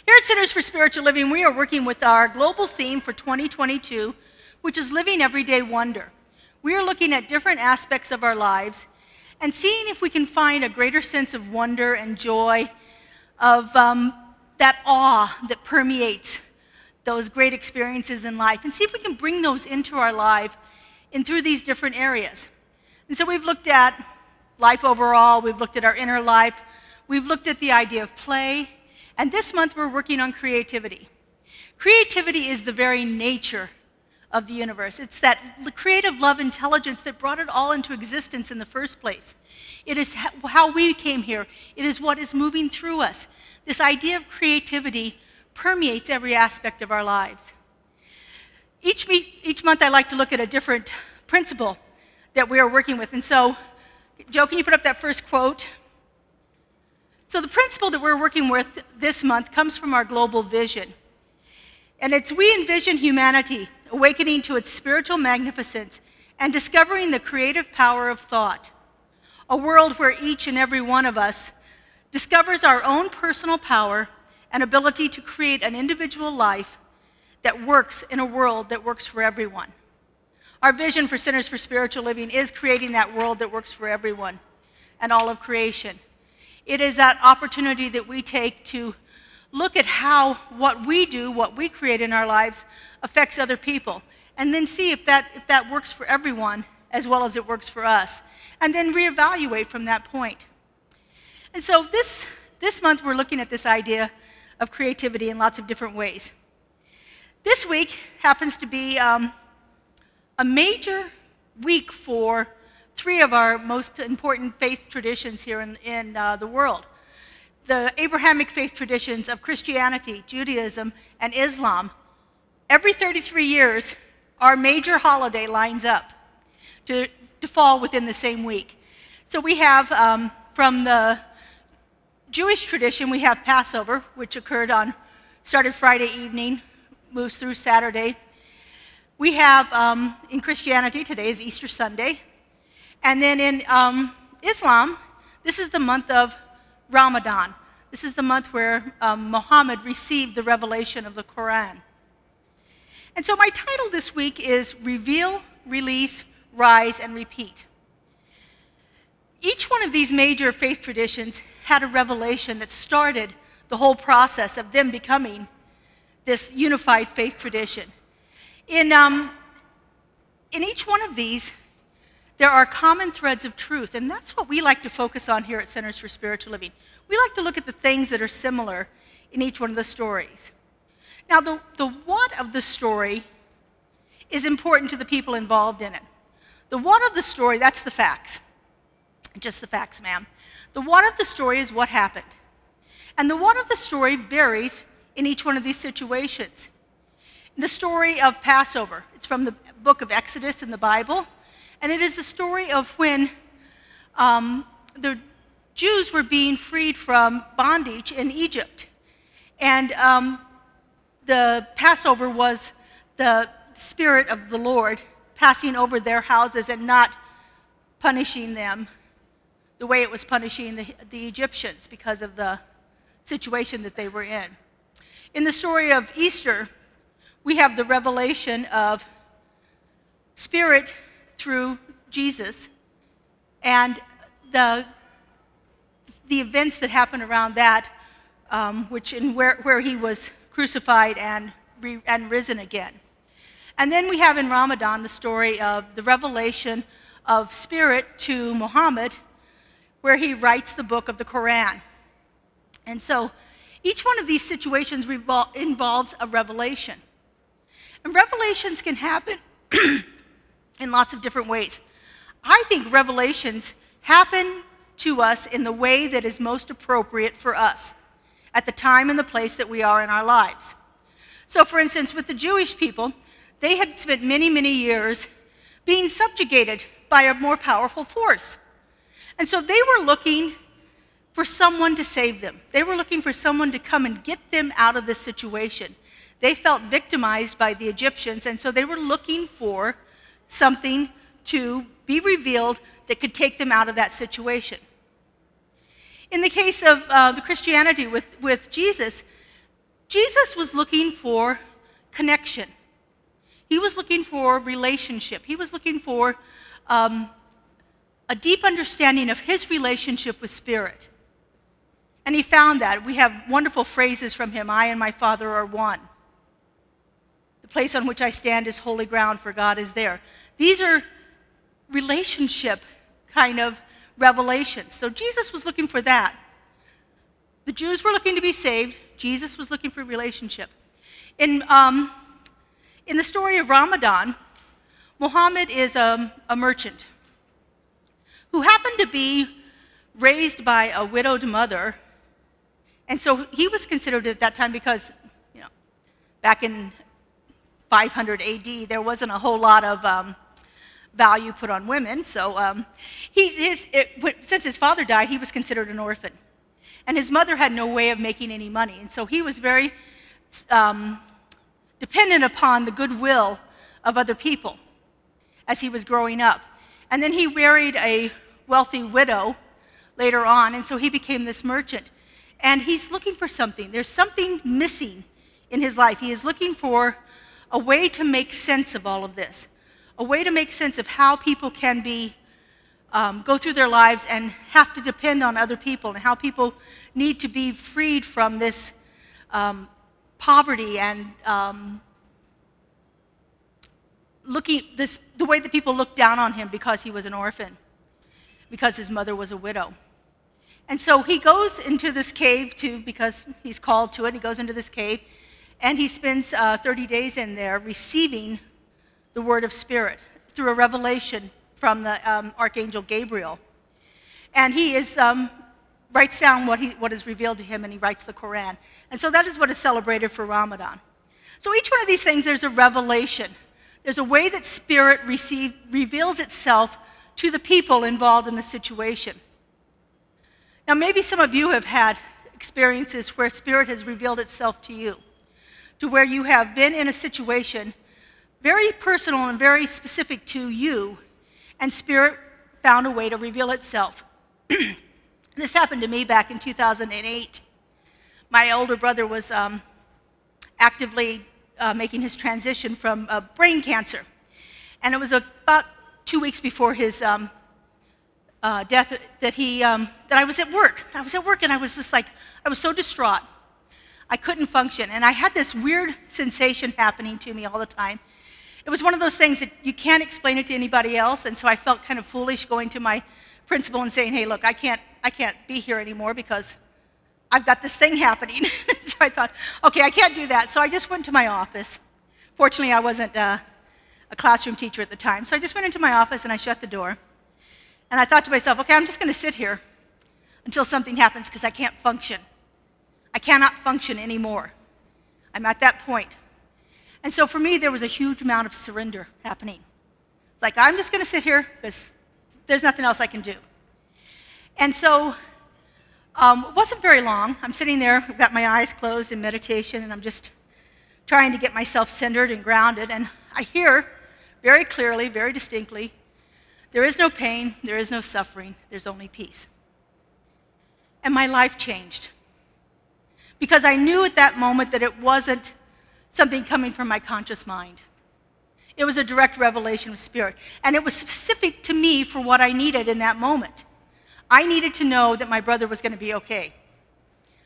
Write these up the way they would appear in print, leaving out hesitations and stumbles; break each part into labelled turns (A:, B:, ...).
A: Here at Centers for Spiritual Living, we are working with our global theme for 2022, which is Living Everyday Wonder. We are looking at different aspects of our lives and seeing if we can find a greater sense of wonder and joy, of that awe that permeates those great experiences in life, and see if we can bring those into our life and through these different areas. And so we've looked at life overall, we've looked at our inner life, we've looked at the idea of play, and this month we're working on creativity. Creativity is the very nature of the universe. It's that creative love intelligence that brought it all into existence in the first place. It is how we came here. It is what is moving through us. This idea of creativity permeates every aspect of our lives. Each month I like to look at a different principle that we are working with. And so, Joe, can you put up that first quote? So the principle that we're working with this month comes from our global vision. And it's we envision humanity awakening to its spiritual magnificence and discovering the creative power of thought. A world where each and every one of us discovers our own personal power and ability to create an individual life that works in a world that works for everyone. Our vision for Centers for Spiritual Living is creating that world that works for everyone and all of creation. It is that opportunity that we take to look at how what we do, what we create in our lives, affects other people, and then see if that works for everyone as well as it works for us, and then reevaluate from that point. And so this month we're looking at this idea of creativity in lots of different ways. This week happens to be a major week for three of our most important faith traditions here in the world. The Abrahamic faith traditions of Christianity, Judaism, and Islam. Every 33 years, our major holiday lines up to fall within the same week. So we have, from the Jewish tradition, we have Passover, which started Friday evening, moves through Saturday. We have, in Christianity, today is Easter Sunday. And then in Islam, this is the month of Ramadan. This is the month where Muhammad received the revelation of the Quran. And so my title this week is Reveal, Release, Rise, and Repeat. Each one of these major faith traditions had a revelation that started the whole process of them becoming this unified faith tradition. In each one of these, there are common threads of truth, and that's what we like to focus on here at Centers for Spiritual Living. We like to look at the things that are similar in each one of the stories. Now, the what of the story is important to the people involved in it. The what of the story, that's the facts. Just the facts, ma'am. The what of the story is what happened. And the what of the story varies in each one of these situations. The story of Passover, it's from the book of Exodus in the Bible. And it is the story of when the Jews were being freed from bondage in Egypt. And the Passover was the Spirit of the Lord passing over their houses and not punishing them the way it was punishing the Egyptians because of the situation that they were in. In the story of Easter, we have the revelation of Spirit through Jesus and the events that happened around that, where he was crucified and risen again. And then we have in Ramadan the story of the revelation of Spirit to Muhammad, where he writes the book of the Quran. And so each one of these situations involves a revelation. And revelations can happen in lots of different ways. I think revelations happen to us in the way that is most appropriate for us at the time and the place that we are in our lives. So for instance, with the Jewish people, they had spent many, many years being subjugated by a more powerful force. And so they were looking for someone to save them. They were looking for someone to come and get them out of this situation. They felt victimized by the Egyptians, and so they were looking for something to be revealed that could take them out of that situation. In the case of the Christianity with Jesus, Jesus was looking for connection. He was looking for relationship. He was looking for a deep understanding of his relationship with Spirit. And he found that. We have wonderful phrases from him. I and my Father are one. The place on which I stand is holy ground, for God is there. These are relationship kind of revelations. So Jesus was looking for that. The Jews were looking to be saved. Jesus was looking for relationship. In the story of Ramadan, Muhammad is a merchant who happened to be raised by a widowed mother. And so he was considered at that time, because back in 500 AD, there wasn't a whole lot of value put on women. So since his father died, he was considered an orphan. And his mother had no way of making any money. And so he was very dependent upon the goodwill of other people as he was growing up. And then he married a wealthy widow later on, and so he became this merchant. And he's looking for something. There's something missing in his life. He is looking for a way to make sense of all of this, a way to make sense of how people can go through their lives and have to depend on other people, and how people need to be freed from this poverty and the way that people looked down on him because he was an orphan, because his mother was a widow. And so he goes into this cave because he's called to it. He goes into this cave, and he spends 30 days in there receiving the word of Spirit through a revelation from the Archangel Gabriel. And he writes down what is revealed to him, and he writes the Quran. And so that is what is celebrated for Ramadan. So each one of these things, there's a revelation. There's a way that Spirit reveals itself to the people involved in the situation. Now, maybe some of you have had experiences where Spirit has revealed itself to you, to where you have been in a situation very personal and very specific to you, and Spirit found a way to reveal itself. This happened to me back in 2008. My older brother was actively making his transition from brain cancer. And it was about 2 weeks before his death that I was at work. I was at work, and I was just I was so distraught. I couldn't function. And I had this weird sensation happening to me all the time. It was one of those things that you can't explain it to anybody else. And so I felt kind of foolish going to my principal and saying, hey, look, I can't be here anymore because I've got this thing happening. So I thought, okay, I can't do that. So I just went to my office. Fortunately, I wasn't a classroom teacher at the time. So I just went into my office and I shut the door. And I thought to myself, okay, I'm just going to sit here until something happens because I can't function. I cannot function anymore. I'm at that point. And so for me, there was a huge amount of surrender happening. It's like, I'm just going to sit here because there's nothing else I can do. And so it wasn't very long. I'm sitting there, I've got my eyes closed in meditation, and I'm just trying to get myself centered and grounded. And I hear very clearly, very distinctly, there is no pain, there is no suffering, there's only peace. And my life changed. Because I knew at that moment that it wasn't something coming from my conscious mind. It was a direct revelation of Spirit. And it was specific to me for what I needed in that moment. I needed to know that my brother was going to be okay.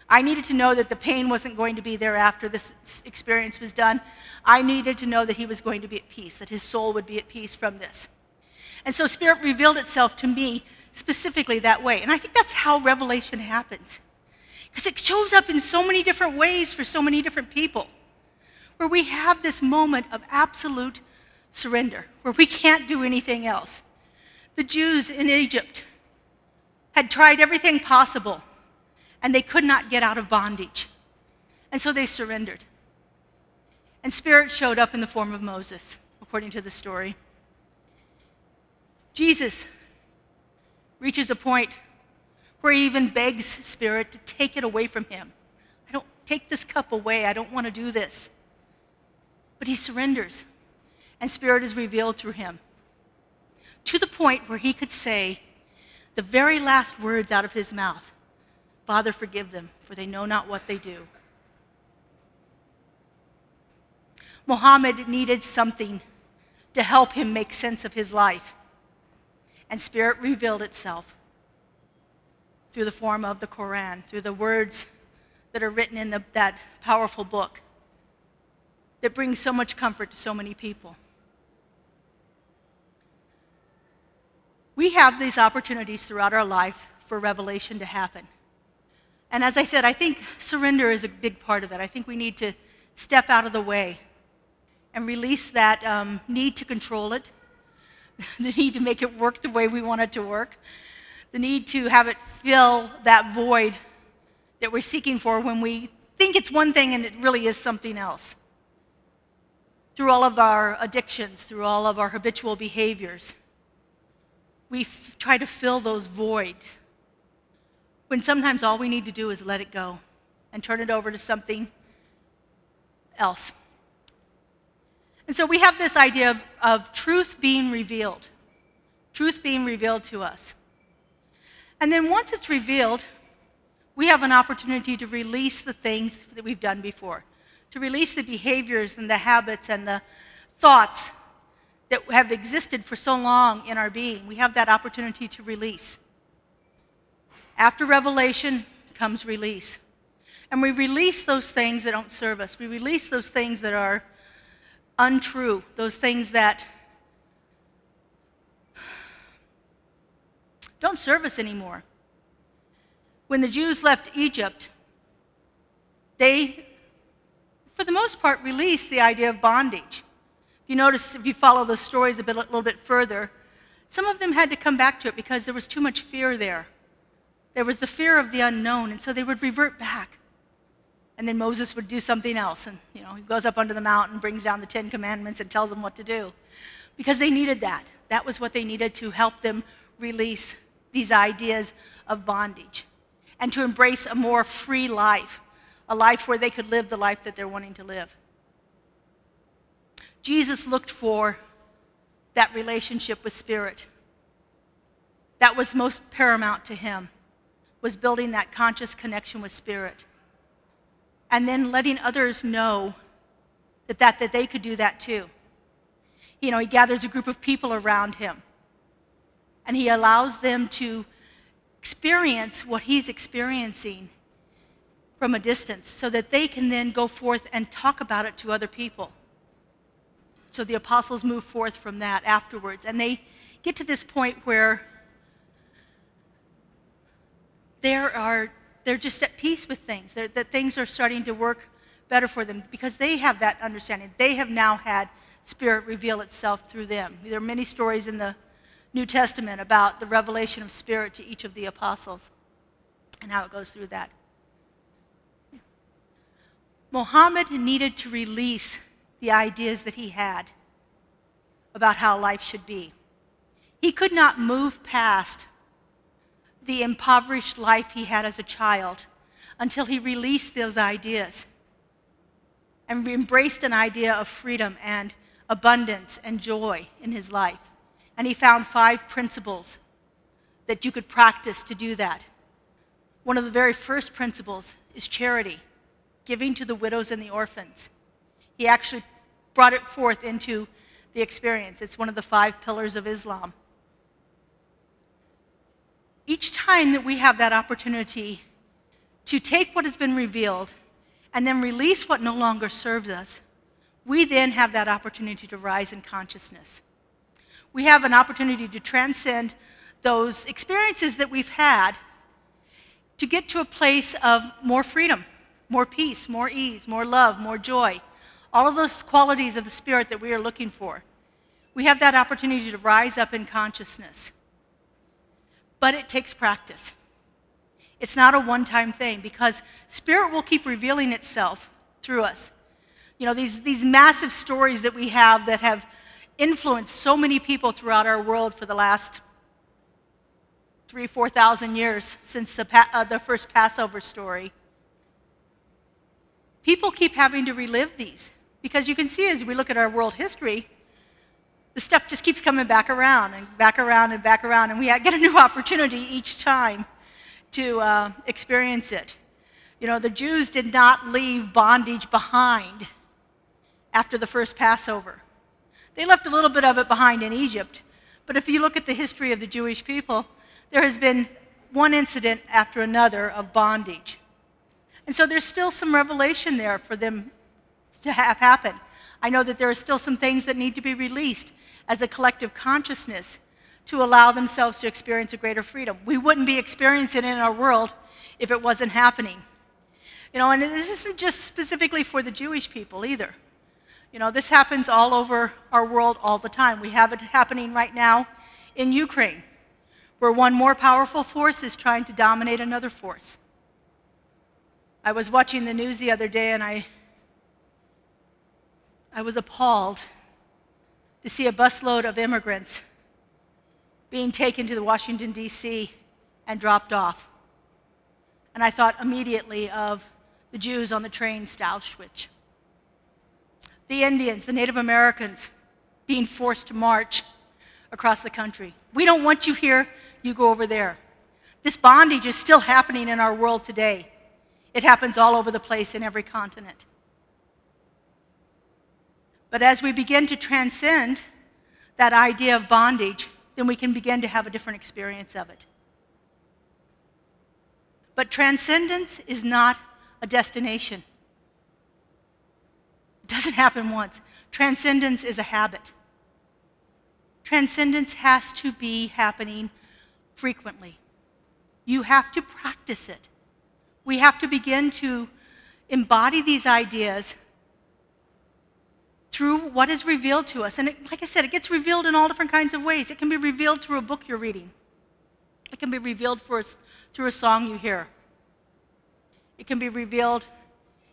A: I needed to know that the pain wasn't going to be there after this experience was done. I needed to know that he was going to be at peace, that his soul would be at peace from this. And so Spirit revealed itself to me specifically that way. And I think that's how revelation happens. Because it shows up in so many different ways for so many different people, where we have this moment of absolute surrender, where we can't do anything else. The Jews in Egypt had tried everything possible, and they could not get out of bondage. And so they surrendered. And Spirit showed up in the form of Moses, according to the story. Jesus reaches a point where he even begs Spirit to take it away from him. I don't take this cup away. I don't want to do this. But he surrenders, and Spirit is revealed through him, to the point where he could say the very last words out of his mouth, Father, forgive them, for they know not what they do. Muhammad needed something to help him make sense of his life. And Spirit revealed itself through the form of the Quran, through the words that are written in that powerful book that brings so much comfort to so many people. We have these opportunities throughout our life for revelation to happen. And as I said, I think surrender is a big part of that. I think we need to step out of the way and release that need to control it, the need to make it work the way we want it to work, the need to have it fill that void that we're seeking for when we think it's one thing and it really is something else. Through all of our addictions, through all of our habitual behaviors, we try to fill those voids when sometimes all we need to do is let it go and turn it over to something else. And so we have this idea of truth being revealed to us. And then once it's revealed, we have an opportunity to release the things that we've done before, to release the behaviors and the habits and the thoughts that have existed for so long in our being. We have that opportunity to release. After revelation comes release. And we release those things that don't serve us. We release those things that are untrue, those things that don't serve us anymore. When the Jews left Egypt, they, for the most part, released the idea of bondage. You notice, if you follow those stories a little bit further, some of them had to come back to it because there was too much fear there. There was the fear of the unknown, and so they would revert back. And then Moses would do something else, and he goes up onto the mountain, brings down the 10 Commandments, and tells them what to do. Because they needed that. That was what they needed to help them release these ideas of bondage and to embrace a more free life, a life where they could live the life that they're wanting to live. Jesus looked for that relationship with Spirit. That was most paramount to him, was building that conscious connection with Spirit. And then letting others know that they could do that too. He gathers a group of people around him, and he allows them to experience what he's experiencing from a distance so that they can then go forth and talk about it to other people. So the apostles move forth from that afterwards, and they get to this point where they're just at peace with things, that things are starting to work better for them because they have that understanding. They have now had Spirit reveal itself through them. There are many stories in the New Testament about the revelation of Spirit to each of the apostles and how it goes through that. Muhammad needed to release the ideas that he had about how life should be. He could not move past the impoverished life he had as a child until he released those ideas and embraced an idea of freedom and abundance and joy in his life. And he found 5 principles that you could practice to do that. One of the very first principles is charity, giving to the widows and the orphans. He actually brought it forth into the experience. It's one of the 5 pillars of Islam. Each time that we have that opportunity to take what has been revealed and then release what no longer serves us, we then have that opportunity to rise in consciousness. We have an opportunity to transcend those experiences that we've had to get to a place of more freedom, more peace, more ease, more love, more joy, all of those qualities of the Spirit that we are looking for. We have that opportunity to rise up in consciousness. But it takes practice. It's not a one-time thing because Spirit will keep revealing itself through us. These massive stories that we have that have influenced so many people throughout our world for the last 4,000 years since the first Passover story. People keep having to relive these because you can see as we look at our world history, the stuff just keeps coming back around and back around and back around, and we get a new opportunity each time to experience it. The Jews did not leave bondage behind after the first Passover. They left a little bit of it behind in Egypt, but if you look at the history of the Jewish people, there has been one incident after another of bondage. And so there's still some revelation there for them to have happen. I know that there are still some things that need to be released as a collective consciousness to allow themselves to experience a greater freedom. We wouldn't be experiencing it in our world if it wasn't happening. And this isn't just specifically for the Jewish people either. This happens all over our world all the time. We have it happening right now in Ukraine, where one more powerful force is trying to dominate another force. I was watching the news the other day, and I was appalled to see a busload of immigrants being taken to the Washington, D.C. and dropped off. And I thought immediately of the Jews on the trains to Auschwitz. The Indians, the Native Americans, being forced to march across the country. We don't want you here, you go over there. This bondage is still happening in our world today. It happens all over the place in every continent. But as we begin to transcend that idea of bondage, then we can begin to have a different experience of it. But transcendence is not a destination. It doesn't happen once. Transcendence is a habit. Transcendence has to be happening frequently. You have to practice it. We have to begin to embody these ideas through what is revealed to us. And like I said, it gets revealed in all different kinds of ways. It can be revealed through a book you're reading. It can be revealed through a song you hear. It can be revealed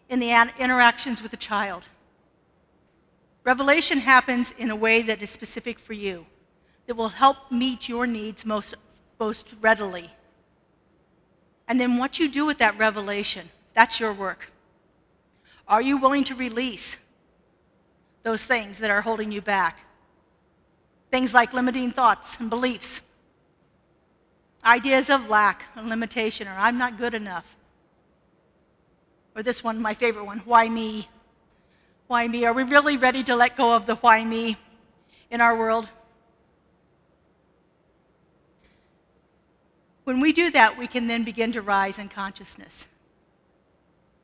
A: in the interactions with a child. Revelation happens in a way that is specific for you, that will help meet your needs most readily. And then what you do with that revelation, that's your work. Are you willing to release those things that are holding you back? Things like limiting thoughts and beliefs, ideas of lack and limitation, or I'm not good enough. Or this one, my favorite one, why me? Why me? Are we really ready to let go of the why me in our world? When we do that, we can then begin to rise in consciousness.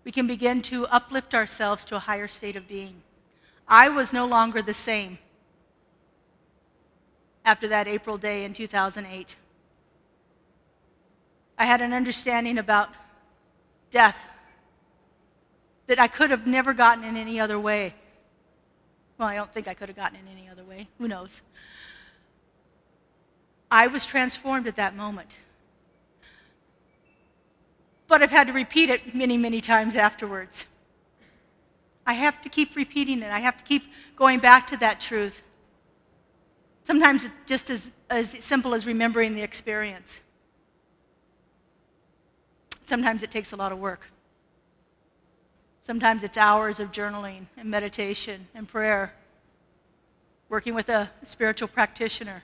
A: We can begin to uplift ourselves to a higher state of being. I was no longer the same after that April day in 2008. I had an understanding about death that I could have never gotten in any other way. Well, I don't think I could have gotten in any other way. Who knows? I was transformed at that moment. But I've had to repeat it many, many times afterwards. I have to keep repeating it. I have to keep going back to that truth. Sometimes it's just as simple as remembering the experience. Sometimes it takes a lot of work. Sometimes it's hours of journaling and meditation and prayer, working with a spiritual practitioner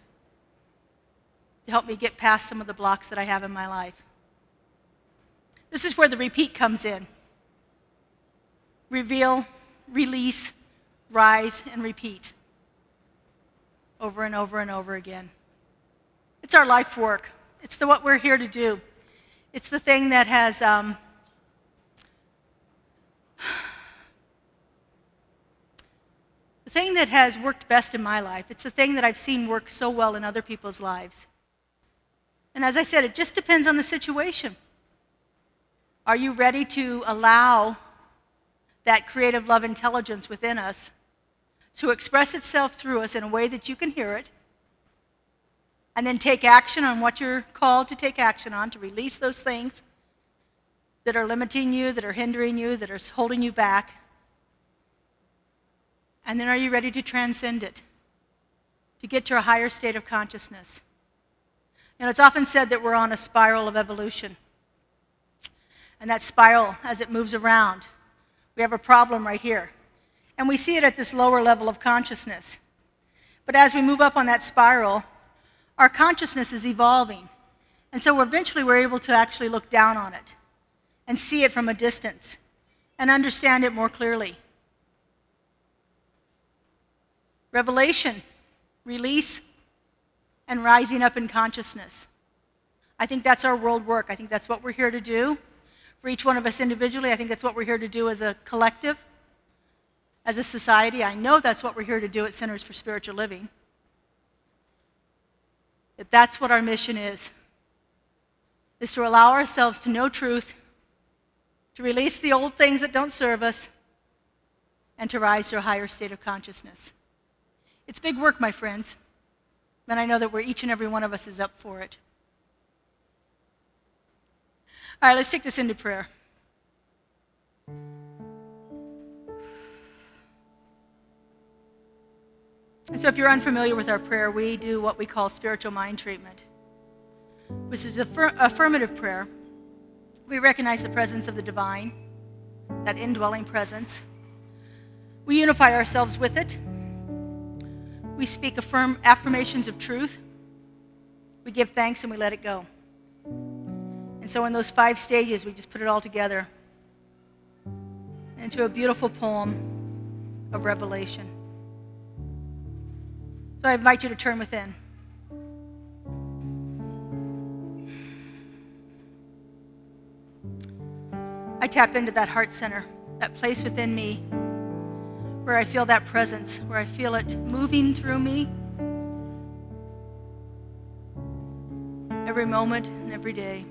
A: to help me get past some of the blocks that I have in my life. This is where the repeat comes in. Reveal, release, rise, and repeat. Over and over and over again. It's our life work. It's what we're here to do. It's the thing that has the thing that has worked best in my life. It's the thing that I've seen work so well in other people's lives. And as I said, it just depends on the situation. Are you ready to allow that creative love intelligence within us to express itself through us in a way that you can hear it, and then take action on what you're called to take action on, to release those things that are limiting you, that are hindering you, that are holding you back? And then are you ready to transcend it, to get to a higher state of consciousness? It's often said that we're on a spiral of evolution. And that spiral, as it moves around, we have a problem right here. And we see it at this lower level of consciousness. But as we move up on that spiral, our consciousness is evolving. And so eventually we're able to actually look down on it and see it from a distance and understand it more clearly. revelation, release, and rising up in consciousness. I think that's our world work. I think that's what we're here to do. For each one of us individually, I think that's what we're here to do as a collective, as a society. I know that's what we're here to do at Centers for Spiritual Living. That that's what our mission is to allow ourselves to know truth, to release the old things that don't serve us, and to rise to a higher state of consciousness. It's big work, my friends, and I know that each and every one of us is up for it. All right, let's take this into prayer. And so if you're unfamiliar with our prayer, we do what we call spiritual mind treatment, which is affirmative prayer. We recognize the presence of the divine, that indwelling presence. We unify ourselves with it. We speak affirmations of truth. We give thanks and we let it go. And so in those 5 stages, we just put it all together into a beautiful poem of revelation. So I invite you to turn within. I tap into that heart center, that place within me where I feel that presence, where I feel it moving through me every moment and every day.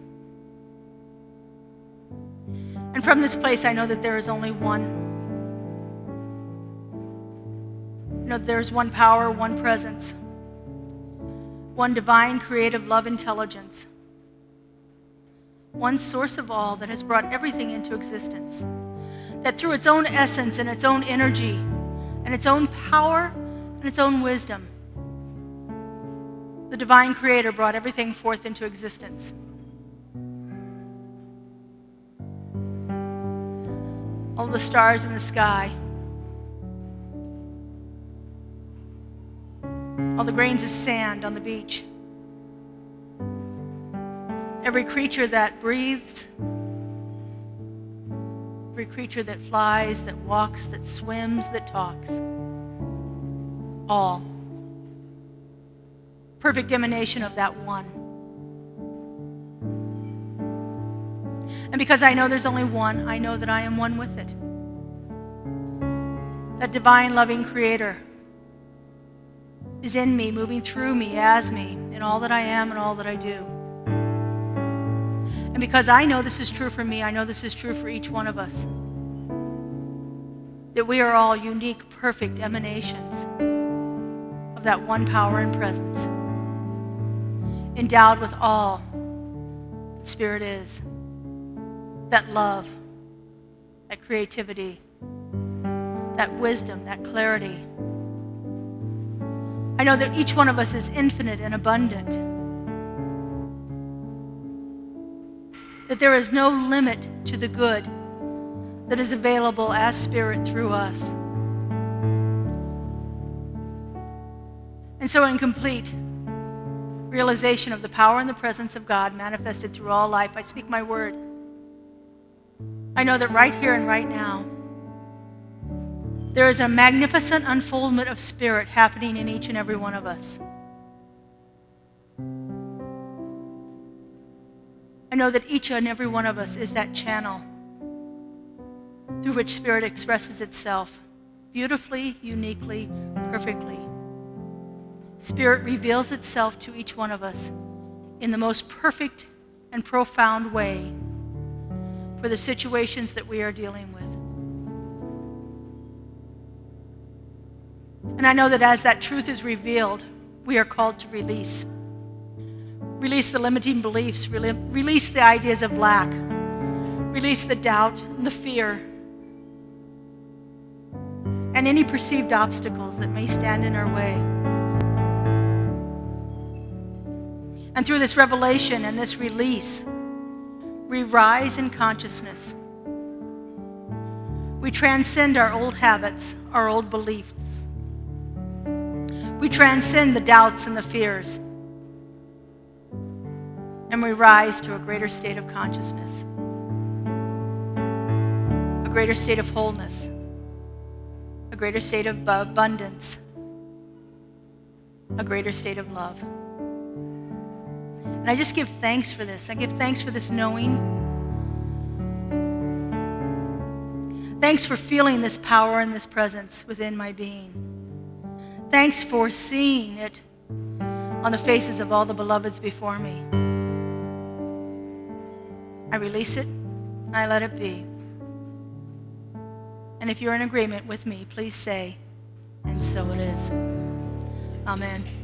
A: And from this place, I know that there is only one. You know, there's one power, one presence, one divine creative love intelligence, one source of all that has brought everything into existence, that through its own essence and its own energy and its own power and its own wisdom, the divine creator brought everything forth into existence. All the stars in the sky, all the grains of sand on the beach, every creature that breathes, every creature that flies, that walks, that swims, that talks, all. Perfect emanation of that one. And because I know there's only one, I know that I am one with it. That divine loving creator is in me, moving through me, as me, in all that I am and all that I do. And because I know this is true for me, I know this is true for each one of us. That we are all unique, perfect emanations of that one power and presence, endowed with all that Spirit is, that love, that creativity, that wisdom, that clarity. I know that each one of us is infinite and abundant, that there is no limit to the good that is available as Spirit through us. And so in complete realization of the power and the presence of God manifested through all life, I speak my word. I know that right here and right now, there is a magnificent unfoldment of Spirit happening in each and every one of us. I know that each and every one of us is that channel through which Spirit expresses itself beautifully, uniquely, perfectly. Spirit reveals itself to each one of us in the most perfect and profound way for the situations that we are dealing with. And I know that as that truth is revealed, we are called to release. Release the limiting beliefs, release the ideas of lack, release the doubt and the fear, and any perceived obstacles that may stand in our way. And through this revelation and this release, we rise in consciousness. We transcend our old habits, our old beliefs. We transcend the doubts and the fears. And we rise to a greater state of consciousness, a greater state of wholeness, a greater state of abundance, a greater state of love. And I just give thanks for this. I give thanks for this knowing. Thanks for feeling this power and this presence within my being. Thanks for seeing it on the faces of all the beloveds before me. I release it. I let it be. And if you're in agreement with me, please say, and so it is. Amen.